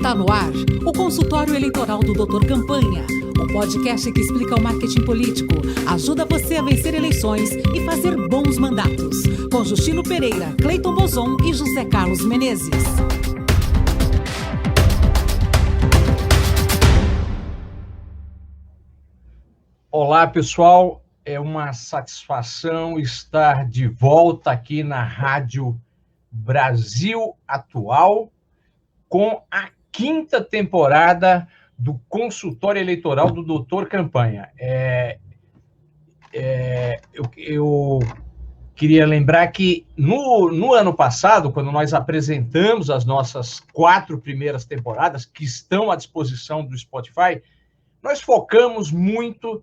Está no ar o consultório eleitoral do Dr. Campanha, o podcast que explica o marketing político, ajuda você a vencer eleições e fazer bons mandatos. Com Justino Pereira, Cleiton Bozon e José Carlos Menezes. Olá, pessoal. É uma satisfação estar de volta aqui na Rádio Brasil Atual com a 5ª temporada do consultório eleitoral do Dr. Campanha. Eu queria lembrar que no ano passado, quando nós apresentamos as nossas 4 primeiras temporadas, que estão à disposição do Spotify, nós focamos muito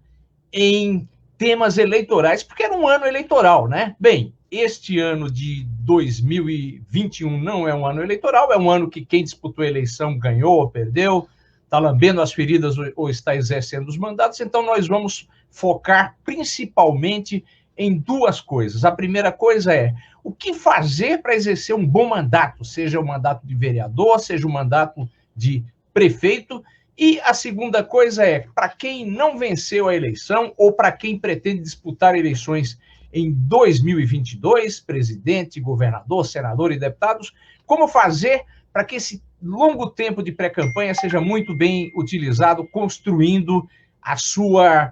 em temas eleitorais, porque era um ano eleitoral, né? Bem, este ano de 2021 não é um ano eleitoral, é um ano que quem disputou a eleição ganhou ou perdeu, está lambendo as feridas ou está exercendo os mandatos, então nós vamos focar principalmente em 2 coisas. A primeira coisa é o que fazer para exercer um bom mandato, seja o mandato de vereador, seja o mandato de prefeito. E a segunda coisa é, para quem não venceu a eleição ou para quem pretende disputar eleições em 2022, presidente, governador, senador e deputados, como fazer para que esse longo tempo de pré-campanha seja muito bem utilizado, construindo as suas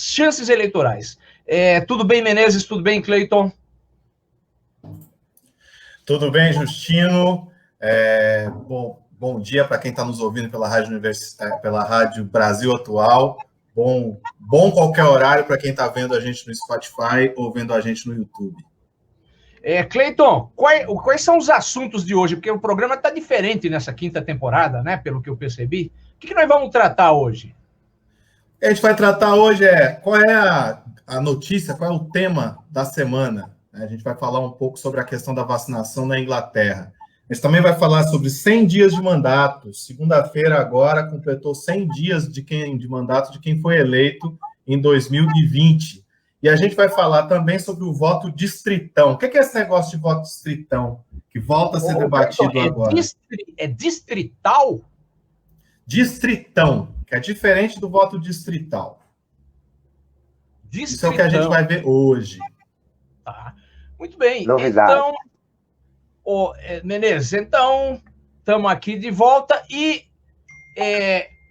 chances eleitorais. Tudo bem, Menezes? Tudo bem, Cleiton? Tudo bem, Justino. Bom dia para quem está nos ouvindo pela Rádio Brasil Atual. Bom qualquer horário para quem está vendo a gente no Spotify ou vendo a gente no YouTube. Cleiton, quais são os assuntos de hoje? Porque o programa está diferente nessa 5ª temporada, né? Pelo que eu percebi. O que nós vamos tratar hoje? O que a gente vai tratar hoje qual é a notícia, qual é o tema da semana. A gente vai falar um pouco sobre a questão da vacinação na Inglaterra. A gente também vai falar sobre 100 dias de mandato. Segunda-feira agora completou 100 dias de mandato de quem foi eleito em 2020. E a gente vai falar também sobre o voto distritão. O que é esse negócio de voto distritão que volta a ser debatido agora? É distrital? Distritão, que é diferente do voto distrital. Isso é o que a gente vai ver hoje. Tá. Muito bem. Novidade. Então, Menezes, então, estamos aqui de volta e,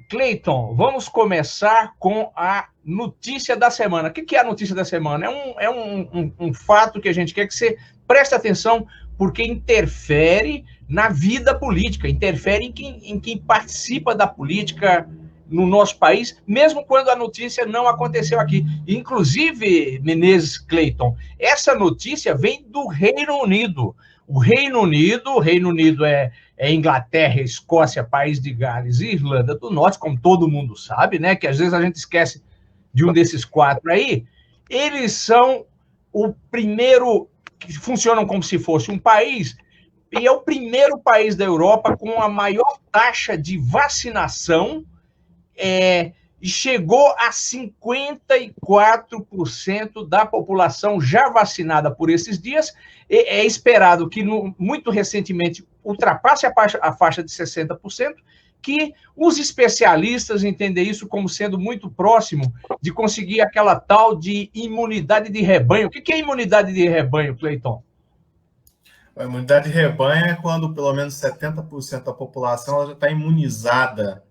Cleiton, vamos começar com a notícia da semana. O que é a notícia da semana? É um fato que a gente quer que você preste atenção, porque interfere na vida política, interfere em quem participa da política no nosso país, mesmo quando a notícia não aconteceu aqui. Inclusive, Menezes, Cleiton, essa notícia vem do Reino Unido. O Reino Unido é Inglaterra, Escócia, País de Gales e Irlanda do Norte, como todo mundo sabe, né? Que às vezes a gente esquece de um desses 4 aí. Eles são o primeiro, que funcionam como se fosse um país, e é o primeiro país da Europa com a maior taxa de vacinação, e chegou a 54% da população já vacinada por esses dias. É esperado que, muito recentemente, ultrapasse a faixa de 60%, que os especialistas entendem isso como sendo muito próximo de conseguir aquela tal de imunidade de rebanho. O que é imunidade de rebanho, Cleiton? A imunidade de rebanho é quando pelo menos 70% da população ela já está imunizada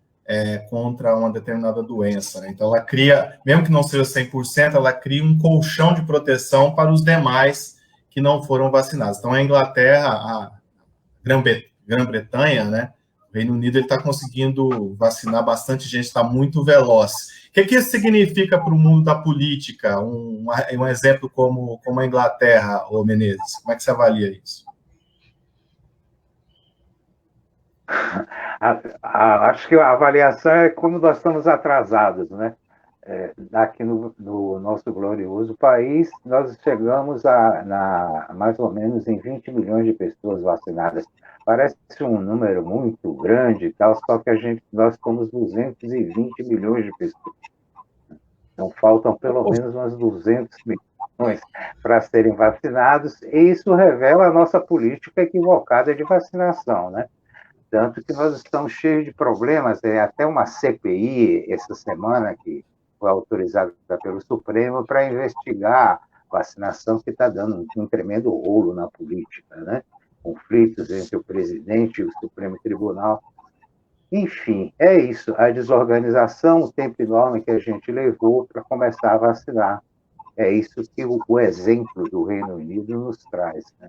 contra uma determinada doença, né? Então, ela cria, mesmo que não seja 100%, ela cria um colchão de proteção para os demais que não foram vacinados. Então, a Inglaterra, a Grã-Bretanha, né? O Reino Unido está conseguindo vacinar bastante gente, está muito veloz. O que isso significa para o mundo da política? Um exemplo como a Inglaterra, ô Menezes, como é que você avalia isso? Acho que a avaliação é como nós estamos atrasados, né? Aqui no nosso glorioso país, nós chegamos mais ou menos em 20 milhões de pessoas vacinadas. Parece um número muito grande e tal, só que nós somos 220 milhões de pessoas. Então, faltam pelo menos umas 200 milhões. para serem vacinados, e isso revela a nossa política equivocada de vacinação, né? Tanto que nós estamos cheios de problemas, até uma CPI essa semana que foi autorizada pelo Supremo para investigar a vacinação, que está dando um tremendo rolo na política, né? Conflitos entre o presidente e o Supremo Tribunal. Enfim, é isso, a desorganização, o tempo enorme que a gente levou para começar a vacinar. É isso que o exemplo do Reino Unido nos traz, né?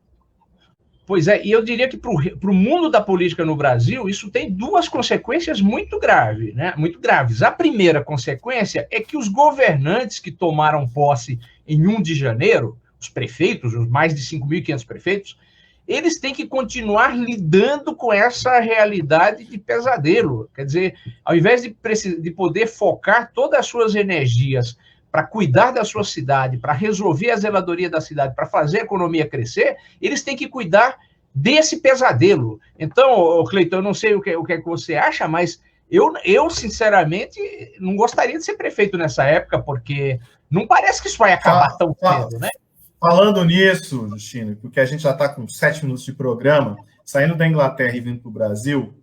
Pois é, e eu diria que para o mundo da política no Brasil, isso tem duas consequências muito graves, né? Muito graves. A primeira consequência é que os governantes que tomaram posse em 1 de janeiro, os prefeitos, os mais de 5.500 prefeitos, eles têm que continuar lidando com essa realidade de pesadelo. Quer dizer, ao invés de poder focar todas as suas energias para cuidar da sua cidade, para resolver a zeladoria da cidade, para fazer a economia crescer, eles têm que cuidar desse pesadelo. Então, Cleiton, eu não sei o que é que você acha, mas eu, sinceramente, não gostaria de ser prefeito nessa época, porque não parece que isso vai acabar tão cedo, né? Falando nisso, Justino, porque a gente já está com 7 minutos de programa, saindo da Inglaterra e vindo para o Brasil,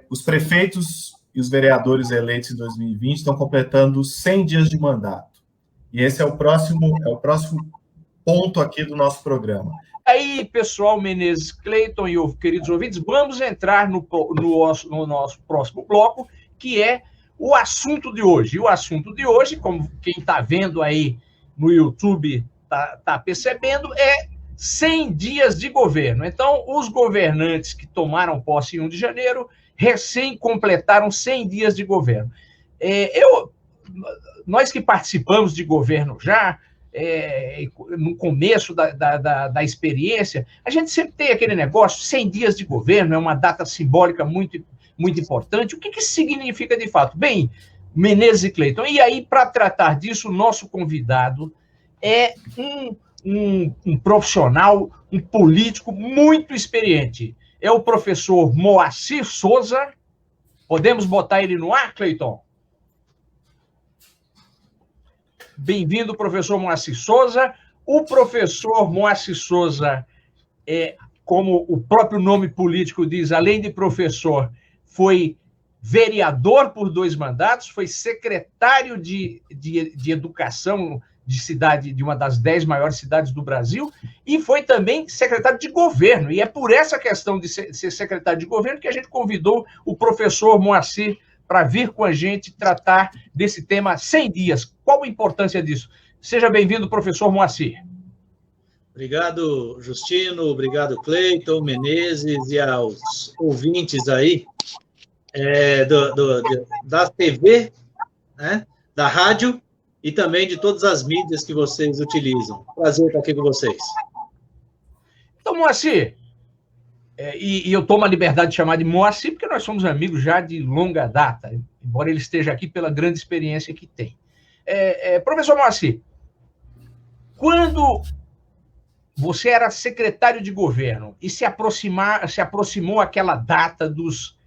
os prefeitos e os vereadores eleitos em 2020 estão completando 100 dias de mandato. E esse é o próximo ponto aqui do nosso programa. Aí, pessoal, Menezes, Cleiton e queridos ouvintes, vamos entrar no nosso próximo bloco, que é o assunto de hoje. E o assunto de hoje, como quem está vendo aí no YouTube está percebendo, é 100 dias de governo. Então, os governantes que tomaram posse em 1 de janeiro recém completaram 100 dias de governo. Nós que participamos de governo já, no começo da experiência, a gente sempre tem aquele negócio, 100 dias de governo é uma data simbólica muito, muito importante. O que isso significa de fato? Bem, Menezes e Cleiton, e aí, para tratar disso, o nosso convidado é um profissional, um político muito experiente. É o professor Moacir Souza. Podemos botar ele no ar, Cleiton? Bem-vindo, professor Moacir Souza. O professor Moacir Souza, como o próprio nome político diz, além de professor, foi vereador por 2 mandatos, foi secretário de educação de uma das 10 maiores cidades do Brasil, e foi também secretário de governo. E é por essa questão de ser secretário de governo que a gente convidou o professor Moacir para vir com a gente tratar desse tema 100 dias. Qual a importância disso? Seja bem-vindo, professor Moacir. Obrigado, Justino, obrigado, Cleiton, Menezes e aos ouvintes aí da TV, né, da rádio, e também de todas as mídias que vocês utilizam. Prazer estar aqui com vocês. Então, Moacir, e eu tomo a liberdade de chamar de Moacir, porque nós somos amigos já de longa data, embora ele esteja aqui pela grande experiência que tem. Professor Moacir, quando você era secretário de governo e se aproximou aquela data dos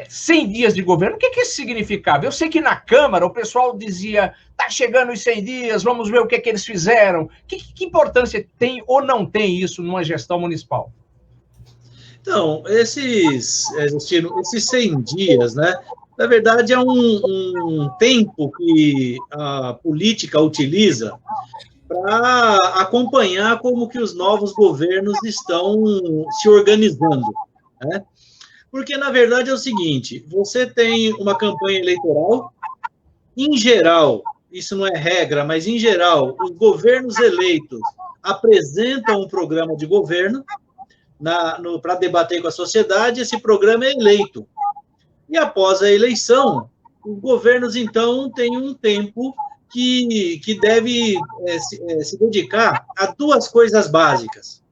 100 dias de governo, o que isso significava? Eu sei que na Câmara o pessoal dizia, está chegando os 100 dias, vamos ver o que eles fizeram. Que importância tem ou não tem isso numa gestão municipal? Então, esses 100 dias, né, na verdade é um tempo que a política utiliza para acompanhar como que os novos governos estão se organizando, né? Porque, na verdade, é o seguinte, você tem uma campanha eleitoral, em geral, isso não é regra, mas, em geral, os governos eleitos apresentam um programa de governo para debater com a sociedade, esse programa é eleito. E, após a eleição, os governos, então, têm um tempo que deve se dedicar a 2 coisas básicas.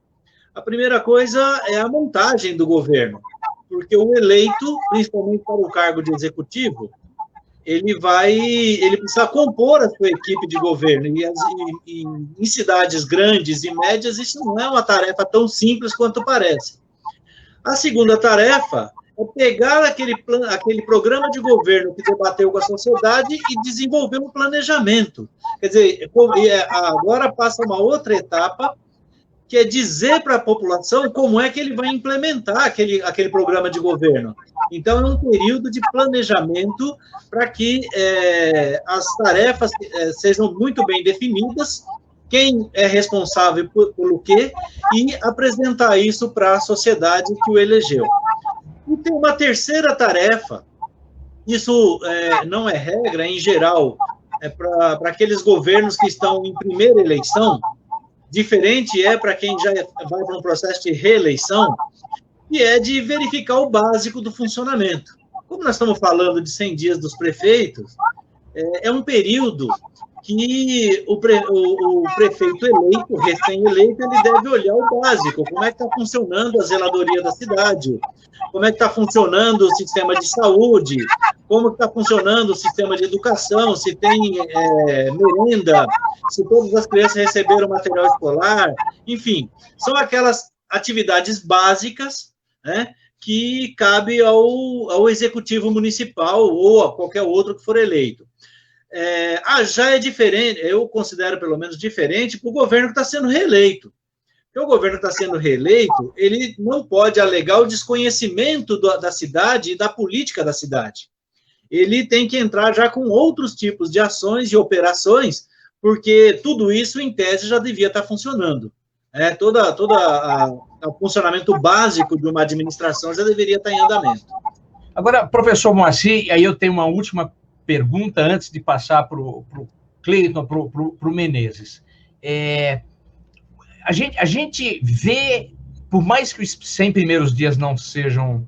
A primeira coisa é a montagem do governo, porque o eleito, principalmente para o cargo de executivo, ele precisa compor a sua equipe de governo, e em cidades grandes e médias isso não é uma tarefa tão simples quanto parece. A segunda tarefa é pegar aquele programa de governo que debateu com a sociedade e desenvolver um planejamento. Quer dizer, agora passa uma outra etapa, que é dizer para a população como é que ele vai implementar aquele programa de governo. Então, é um período de planejamento para que as tarefas sejam muito bem definidas, quem é responsável pelo quê, e apresentar isso para a sociedade que o elegeu. E tem uma terceira tarefa, isso não é regra, em geral, é para aqueles governos que estão em primeira eleição, diferente para quem já vai para um processo de reeleição, que é de verificar o básico do funcionamento. Como nós estamos falando de 100 dias dos prefeitos, é um período que o prefeito eleito, recém-eleito, ele deve olhar o básico, como é que está funcionando a zeladoria da cidade, como é que está funcionando o sistema de saúde, como está funcionando o sistema de educação, se tem merenda, se todas as crianças receberam material escolar, enfim, são aquelas atividades básicas, né, que cabe ao executivo municipal ou a qualquer outro que for eleito. Já é diferente, eu considero pelo menos diferente para o governo que está sendo reeleito. Porque o governo que está sendo reeleito, ele não pode alegar o desconhecimento da cidade e da política da cidade. Ele tem que entrar já com outros tipos de ações e operações, porque tudo isso, em tese, já devia estar funcionando. Todo o funcionamento básico de uma administração já deveria estar em andamento. Agora, professor Moacir, aí eu tenho uma última pergunta antes de passar para o Cleiton, para o Menezes. A gente vê, por mais que os 100 primeiros dias não sejam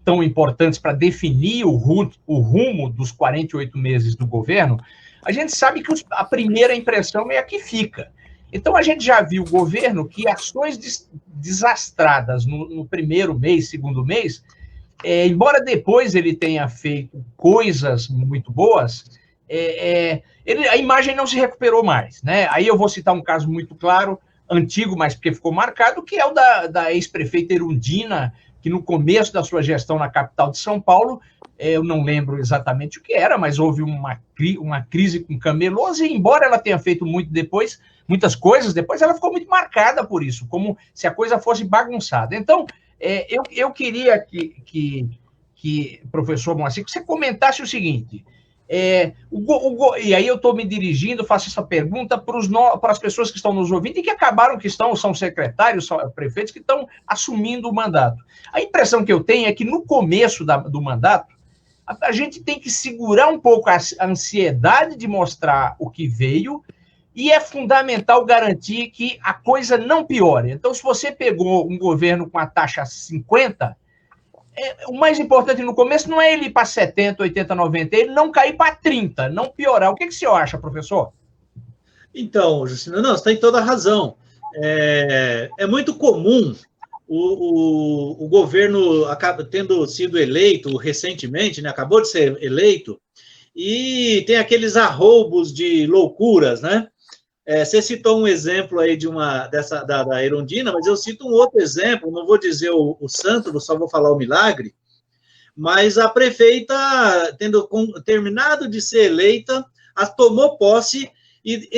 tão importantes para definir o rumo dos 48 meses do governo, a gente sabe que a primeira impressão é a que fica. Então, a gente já viu o governo que ações desastradas no primeiro mês, segundo mês, embora depois ele tenha feito coisas muito boas, a imagem não se recuperou mais, né? Aí eu vou citar um caso muito claro, antigo, mas porque ficou marcado, que é o da ex-prefeita Erundina, que no começo da sua gestão na capital de São Paulo, eu não lembro exatamente o que era, mas houve uma crise com camelôs, e embora ela tenha feito muitas coisas depois, ela ficou muito marcada por isso, como se a coisa fosse bagunçada. Então, eu queria que professor Moacir, que você comentasse o seguinte, e aí eu estou me dirigindo, faço essa pergunta para as pessoas que estão nos ouvindo e que são secretários, são prefeitos que estão assumindo o mandato. A impressão que eu tenho é que no começo do mandato, a gente tem que segurar um pouco a ansiedade de mostrar o que veio, e é fundamental garantir que a coisa não piore. Então, se você pegou um governo com a taxa 50, o mais importante no começo não é ele ir para 70, 80, 90, ele não cair para 30, não piorar. O que você acha, professor? Então, Justino, não, você tem toda a razão. É muito comum o governo tendo sido eleito recentemente, né, acabou de ser eleito, e tem aqueles arroubos de loucuras, né? Você citou um exemplo aí da Erundina, mas eu cito um outro exemplo, não vou dizer o santo, só vou falar o milagre, mas a prefeita, tendo terminado de ser eleita, tomou posse e,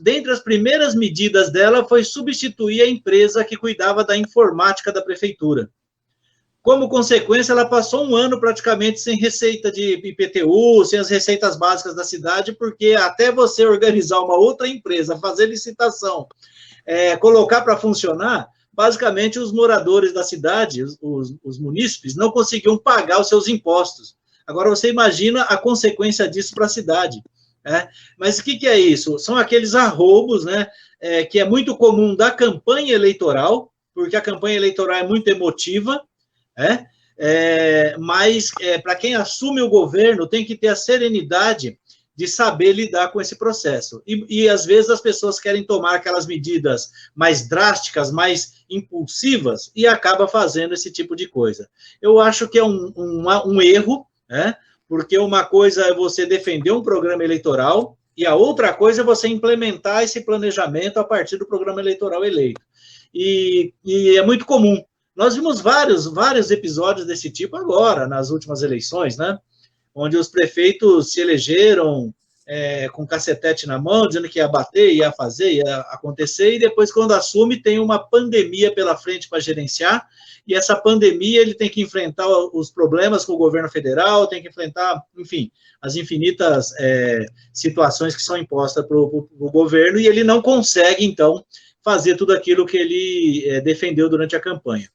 dentre as primeiras medidas dela, foi substituir a empresa que cuidava da informática da prefeitura. Como consequência, ela passou um ano praticamente sem receita de IPTU, sem as receitas básicas da cidade, porque até você organizar uma outra empresa, fazer licitação, colocar para funcionar, basicamente os moradores da cidade, os munícipes, não conseguiam pagar os seus impostos. Agora, você imagina a consequência disso para a cidade. Mas o que é isso? São aqueles arroubos, né, que é muito comum da campanha eleitoral, porque a campanha eleitoral é muito emotiva, mas para quem assume o governo tem que ter a serenidade de saber lidar com esse processo. E às vezes as pessoas querem tomar aquelas medidas mais drásticas, mais impulsivas, e acaba fazendo esse tipo de coisa. Eu acho que é um erro, porque uma coisa é você defender um programa eleitoral, e a outra coisa é você implementar esse planejamento a partir do programa eleitoral eleito. E é muito comum Nós vimos vários episódios desse tipo agora, nas últimas eleições, né? Onde os prefeitos se elegeram com cacetete na mão, dizendo que ia bater, ia fazer, ia acontecer, e depois, quando assume, tem uma pandemia pela frente para gerenciar, e essa pandemia ele tem que enfrentar os problemas com o governo federal, tem que enfrentar, enfim, as infinitas situações que são impostas para o governo, e ele não consegue, então, fazer tudo aquilo que ele defendeu durante a campanha.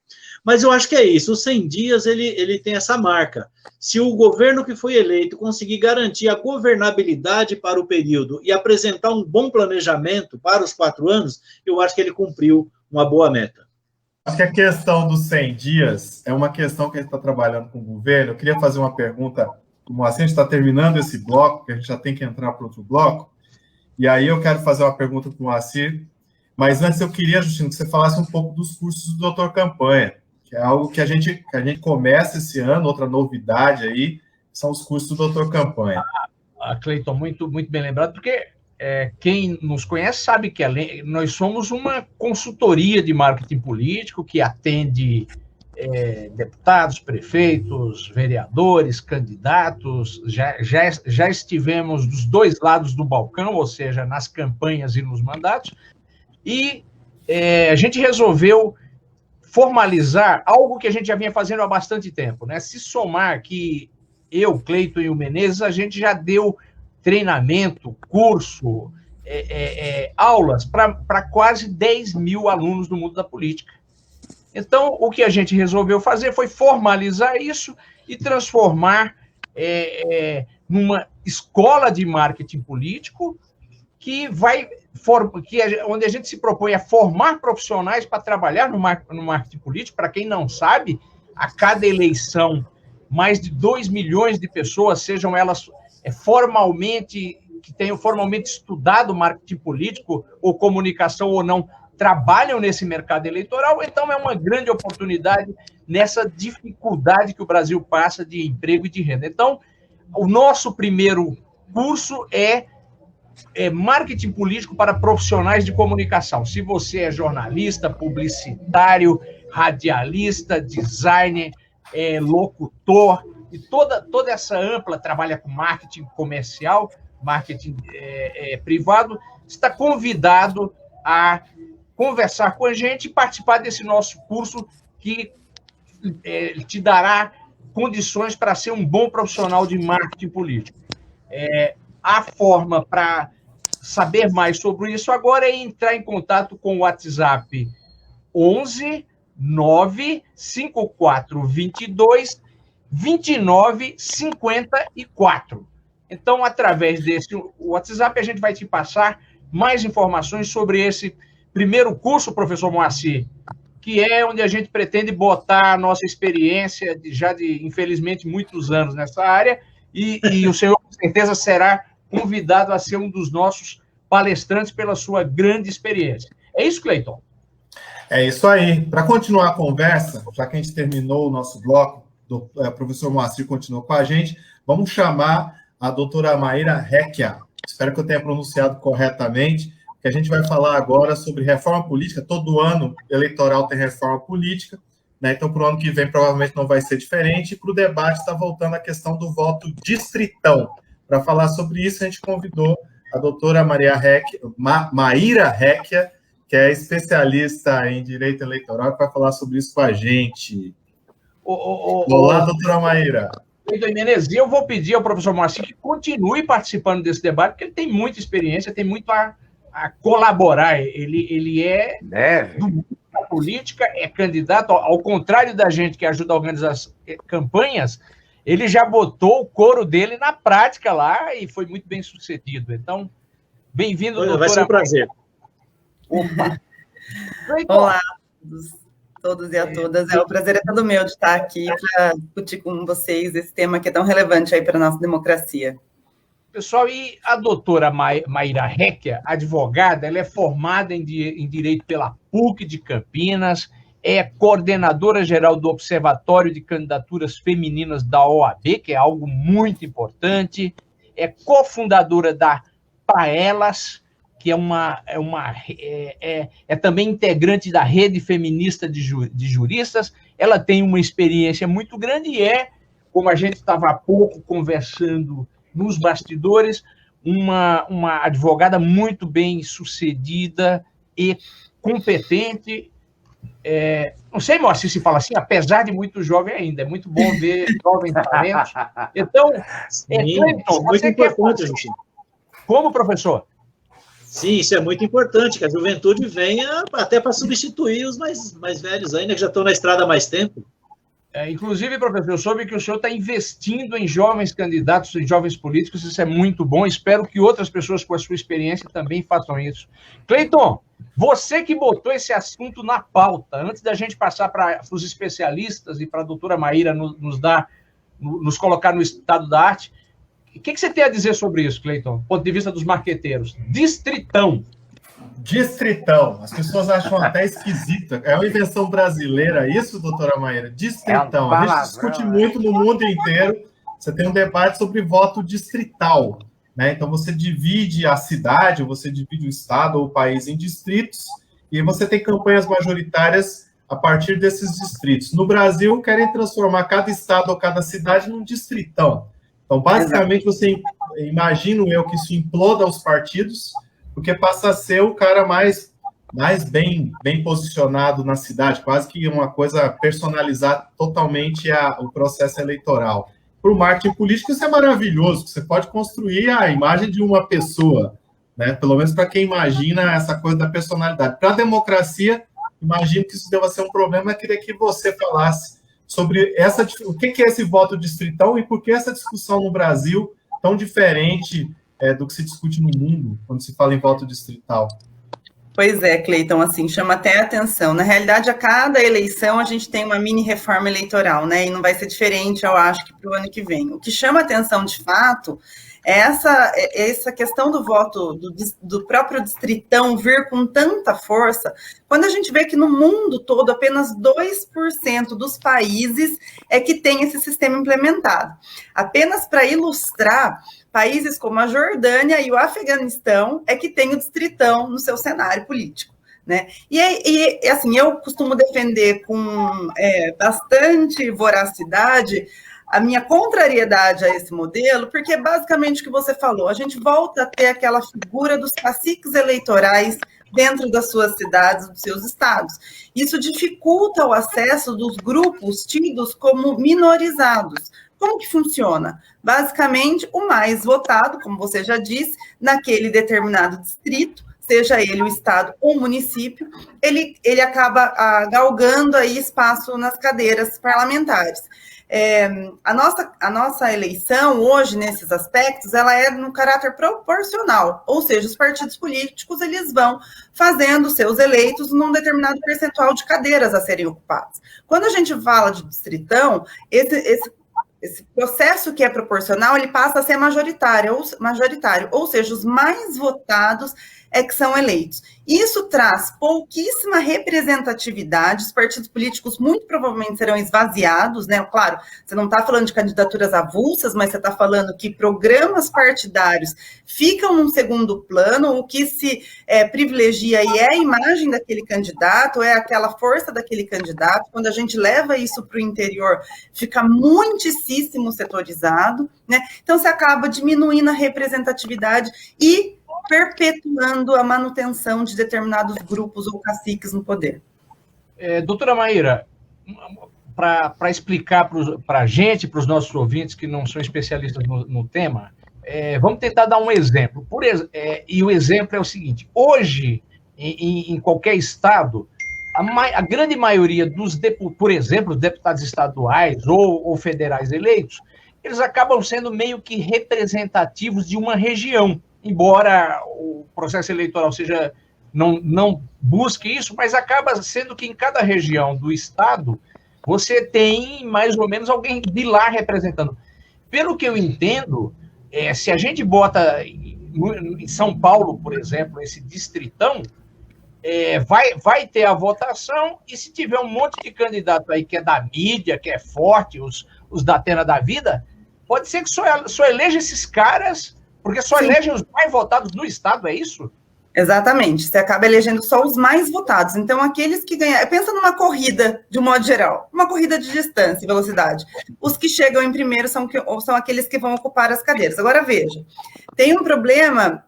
Mas eu acho que é isso, os 100 dias ele tem essa marca. Se o governo que foi eleito conseguir garantir a governabilidade para o período e apresentar um bom planejamento para os 4 anos, eu acho que ele cumpriu uma boa meta. Acho que a questão dos 100 dias é uma questão que a gente está trabalhando com o governo. Eu queria fazer uma pergunta, como assim, a gente está terminando esse bloco, que a gente já tem que entrar para outro bloco, e aí eu quero fazer uma pergunta para o Moacir, mas antes eu queria, Justino, que você falasse um pouco dos cursos do Doutor Campanha, que é algo que a gente começa esse ano, outra novidade aí, são os cursos do Doutor Campanha. Cleiton, muito bem lembrado, porque quem nos conhece sabe que nós somos uma consultoria de marketing político que atende deputados, prefeitos, vereadores, candidatos, já estivemos dos 2 lados do balcão, ou seja, nas campanhas e nos mandatos, e a gente resolveu formalizar algo que a gente já vinha fazendo há bastante tempo, né? Se somar que eu, Cleiton e o Menezes, a gente já deu treinamento, curso, aulas para quase 10 mil alunos do mundo da política. Então, o que a gente resolveu fazer foi formalizar isso e transformar numa escola de marketing político onde a gente se propõe a formar profissionais para trabalhar no marketing político. Para quem não sabe, a cada eleição, mais de 2 milhões de pessoas, sejam elas que tenham formalmente estudado marketing político ou comunicação ou não, trabalham nesse mercado eleitoral. Então, é uma grande oportunidade nessa dificuldade que o Brasil passa de emprego e de renda. Então, o nosso primeiro curso é marketing político para profissionais de comunicação. Se você é jornalista, publicitário, radialista, designer, locutor, e toda essa ampla, trabalha com marketing comercial, marketing privado, está convidado a conversar com a gente e participar desse nosso curso que te dará condições para ser um bom profissional de marketing político. A forma para saber mais sobre isso agora é entrar em contato com o WhatsApp 11 95422 2954. Então, através desse WhatsApp, a gente vai te passar mais informações sobre esse primeiro curso, professor Moacir, que é onde a gente pretende botar a nossa experiência de infelizmente, muitos anos nessa área, e o senhor, com certeza, será convidado a ser um dos nossos palestrantes pela sua grande experiência. É isso, Cleiton? É isso aí. Para continuar a conversa, já que a gente terminou o nosso bloco, o professor Moacir continuou com a gente, vamos chamar a doutora Maíra Recchia. Espero que eu tenha pronunciado corretamente, que a gente vai falar agora sobre reforma política. Todo ano eleitoral tem reforma política, né? Então, para o ano que vem, provavelmente não vai ser diferente. E para o debate está voltando a questão do voto distritão. Para falar sobre isso, a gente convidou a doutora Maíra Recchia, que é especialista em direito eleitoral, que vai falar sobre isso com a gente. Olá, doutora Maíra. Menezes, eu vou pedir ao professor Moacir que continue participando desse debate, porque ele tem muita experiência, tem muito a colaborar. Ele é do mundo da política, é candidato, ao contrário da gente que ajuda a organizar as campanhas, ele já botou o couro dele na prática lá e foi muito bem sucedido. Então, bem-vindo, doutora. Vai ser um prazer. Opa! Olá, todos e a todas. É um prazer todo meu de estar aqui para discutir com vocês esse tema que é tão relevante aí para a nossa democracia. Pessoal, e a doutora Maíra Recchia, advogada, ela é formada em Direito pela PUC de Campinas, é coordenadora geral do Observatório de Candidaturas Femininas da OAB, que é algo muito importante, é cofundadora da PAELAS, que é também integrante da Rede Feminista de Juristas. Ela tem uma experiência muito grande e como a gente estava há pouco conversando nos bastidores, uma advogada muito bem sucedida e competente. Não sei, Moacir, se fala assim, apesar de muito jovem ainda. É muito bom ver jovem talento. Então, Cleiton, muito importante, gente. Como, professor? Sim, isso é muito importante, que a juventude venha até para substituir os mais velhos ainda, que já estão na estrada há mais tempo. Inclusive, professor, eu soube que o senhor está investindo em jovens candidatos, em jovens políticos, isso é muito bom. Espero que outras pessoas com a sua experiência também façam isso. Cleiton, você que botou esse assunto na pauta, antes da gente passar para os especialistas e para a doutora Maíra nos colocar no estado da arte, o que você tem a dizer sobre isso, Cleiton, do ponto de vista dos marqueteiros? Distritão. As pessoas acham até esquisito. É uma invenção brasileira isso, doutora Maíra? Distritão. A gente discute muito no mundo inteiro. Você tem um debate sobre voto distrital, né? Então, você divide a cidade, você divide o estado ou o país em distritos, e você tem campanhas majoritárias a partir desses distritos. No Brasil, querem transformar cada estado ou cada cidade num distritão. Então, basicamente, você imagino eu que isso imploda os partidos, porque passa a ser o cara mais bem posicionado na cidade, quase que uma coisa personalizar totalmente o processo eleitoral. Para o marketing político, isso é maravilhoso, você pode construir a imagem de uma pessoa, né? Pelo menos para quem imagina essa coisa da personalidade. Para a democracia, imagino que isso deva ser um problema. Eu queria que você falasse sobre o que é esse voto distritão e por que essa discussão no Brasil tão diferente do que se discute no mundo, quando se fala em voto distrital. Pois é, Cleiton, assim, chama até a atenção. Na realidade, a cada eleição a gente tem uma mini reforma eleitoral, né? E não vai ser diferente, eu acho, que para o ano que vem. O que chama a atenção, de fato, é essa questão do voto, do próprio distritão vir com tanta força, quando a gente vê que no mundo todo apenas 2% dos países é que tem esse sistema implementado. Apenas para ilustrar, países como a Jordânia e o Afeganistão é que tem o distritão no seu cenário político, né? E assim, eu costumo defender com bastante voracidade a minha contrariedade a esse modelo, porque é basicamente o que você falou, a gente volta a ter aquela figura dos caciques eleitorais dentro das suas cidades, dos seus estados. Isso dificulta o acesso dos grupos tidos como minorizados. Como que funciona? Basicamente, o mais votado, como você já disse, naquele determinado distrito, seja ele o estado ou o município, ele acaba galgando aí espaço nas cadeiras parlamentares. A nossa eleição hoje, nesses aspectos, ela é no caráter proporcional, ou seja, os partidos políticos eles vão fazendo seus eleitos num determinado percentual de cadeiras a serem ocupadas. Quando a gente fala de distritão, esse processo que é proporcional, ele passa a ser majoritário, ou seja, os mais votados é que são eleitos. Isso traz pouquíssima representatividade, os partidos políticos muito provavelmente serão esvaziados, né? Claro, você não está falando de candidaturas avulsas, mas você está falando que programas partidários ficam num segundo plano, o que se privilegia aí é a imagem daquele candidato, é aquela força daquele candidato. Quando a gente leva isso para o interior, fica muitíssimo setorizado, né? Então, você acaba diminuindo a representatividade e perpetuando a manutenção de determinados grupos ou caciques no poder. Doutora Maíra, para explicar para a gente, para os nossos ouvintes que não são especialistas no tema, vamos tentar dar um exemplo. E o exemplo é o seguinte: hoje, em qualquer estado, a grande maioria por exemplo, deputados estaduais ou federais eleitos, eles acabam sendo meio que representativos de uma região. Embora o processo eleitoral não busque isso, mas acaba sendo que em cada região do estado você tem mais ou menos alguém de lá representando. Pelo que eu entendo, se a gente bota em São Paulo, por exemplo, esse distritão, vai ter a votação, e se tiver um monte de candidato aí que é da mídia, que é forte, os da Atena da vida, pode ser que só eleja esses caras, porque só elegem os mais votados no estado, é isso? Exatamente, você acaba elegendo só os mais votados. Então, aqueles que ganham. Pensa numa corrida, de um modo geral, uma corrida de distância e velocidade. Os que chegam em primeiro são aqueles que vão ocupar as cadeiras. Agora, veja, tem um problema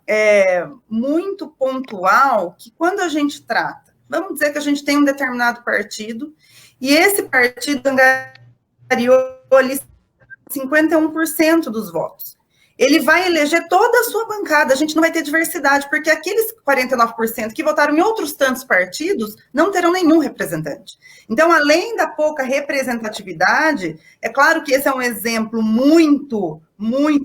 muito pontual que, quando a gente trata, vamos dizer que a gente tem um determinado partido, e esse partido angariou ali 51% dos votos. Ele vai eleger toda a sua bancada, a gente não vai ter diversidade, porque aqueles 49% que votaram em outros tantos partidos não terão nenhum representante. Então, além da pouca representatividade, é claro que esse é um exemplo muito,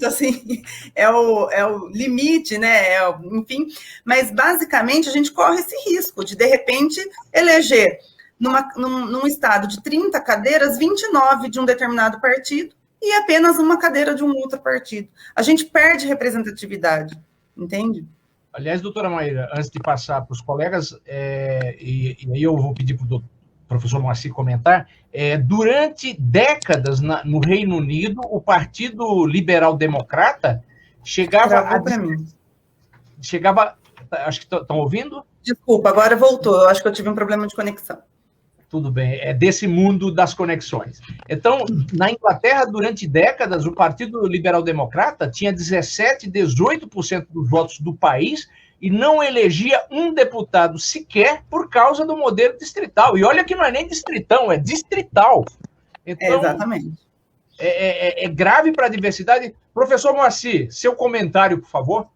assim, é o limite, né? Enfim, mas basicamente a gente corre esse risco de repente, eleger num estado de 30 cadeiras, 29 de um determinado partido, e apenas uma cadeira de um outro partido. A gente perde representatividade, entende? Aliás, doutora Maíra, antes de passar para os colegas, e aí eu vou pedir para o professor Moacir comentar, durante décadas no Reino Unido, o Partido Liberal Democrata chegava acho que estão ouvindo? Desculpa, agora voltou, eu acho que eu tive um problema de conexão. Tudo bem, é desse mundo das conexões. Então, na Inglaterra, durante décadas, o Partido Liberal Democrata tinha 17%, 18% dos votos do país e não elegia um deputado sequer por causa do modelo distrital. E olha que não é nem distritão, é distrital. Então, exatamente. É grave para a diversidade. Professor Moacir, seu comentário, por favor.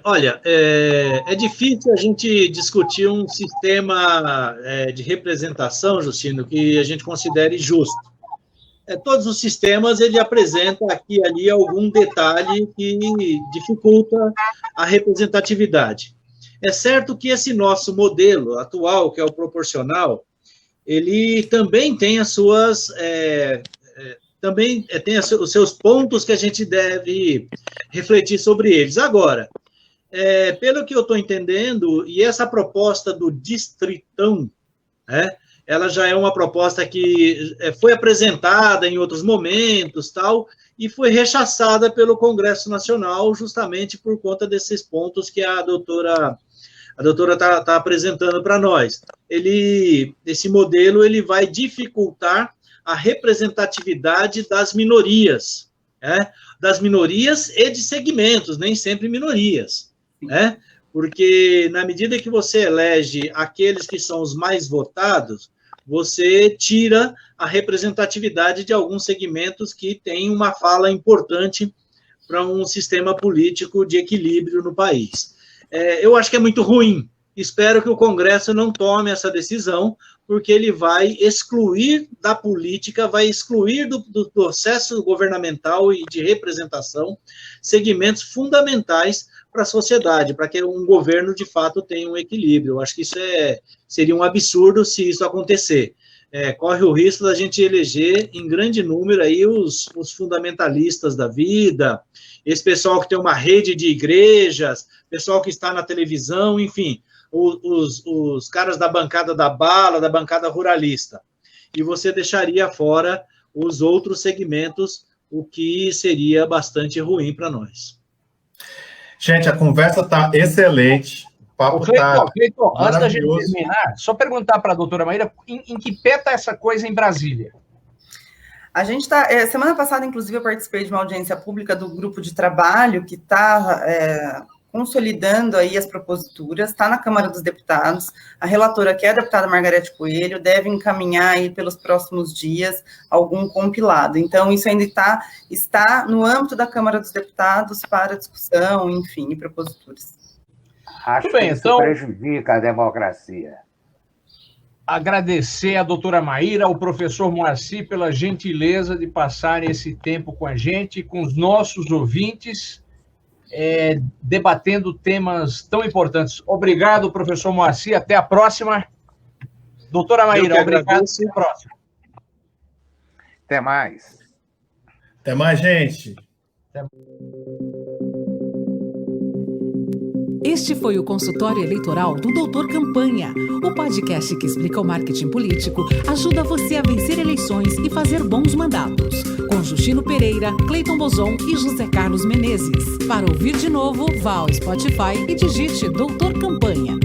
Olha, é difícil a gente discutir um sistema de representação, Justino, que a gente considere justo. Todos os sistemas, ele apresenta aqui e ali algum detalhe que dificulta a representatividade. É certo que esse nosso modelo atual, que é o proporcional, ele também tem as suas... também tem os seus pontos que a gente deve refletir sobre eles. Agora, pelo que eu estou entendendo, e essa proposta do distritão, ela já é uma proposta que foi apresentada em outros momentos, tal, e foi rechaçada pelo Congresso Nacional justamente por conta desses pontos que a doutora está apresentando para nós. Esse modelo ele vai dificultar a representatividade das minorias, das minorias e de segmentos, nem sempre minorias, porque na medida que você elege aqueles que são os mais votados, você tira a representatividade de alguns segmentos que têm uma fala importante para um sistema político de equilíbrio no país. Eu acho que é muito ruim. Espero que o Congresso não tome essa decisão, porque ele vai excluir da política, vai excluir do processo governamental e de representação segmentos fundamentais para a sociedade, para que um governo, de fato, tenha um equilíbrio. Eu acho que isso seria um absurdo se isso acontecer. Corre o risco da gente eleger em grande número aí os fundamentalistas da vida, esse pessoal que tem uma rede de igrejas, pessoal que está na televisão, enfim, os caras da bancada da bala, da bancada ruralista. E você deixaria fora os outros segmentos, o que seria bastante ruim para nós. Gente, a conversa está excelente. O papo está Cleiton, antes da gente terminar, só perguntar para a doutora Maíra em que pé está essa coisa em Brasília? A gente está... semana passada, inclusive, eu participei de uma audiência pública do grupo de trabalho que está consolidando aí as proposituras, está na Câmara dos Deputados. A relatora, que é a deputada Margarete Coelho, deve encaminhar aí pelos próximos dias algum compilado. Então, isso ainda está no âmbito da Câmara dos Deputados para discussão, enfim, e proposituras. Acho que isso prejudica a democracia. Agradecer a doutora Maíra, ao professor Moacir, pela gentileza de passar esse tempo com a gente, com os nossos ouvintes, debatendo temas tão importantes. Obrigado, professor Moacir. Até a próxima. Doutora Maíra, obrigado. Até a próxima. Até mais. Até mais, gente. Até... Este foi o consultório eleitoral do Doutor Campanha, o podcast que explica o marketing político, ajuda você a vencer eleições e fazer bons mandatos. Com Justino Pereira, Cleiton Bozon e José Carlos Menezes. Para ouvir de novo, vá ao Spotify e digite Doutor Campanha.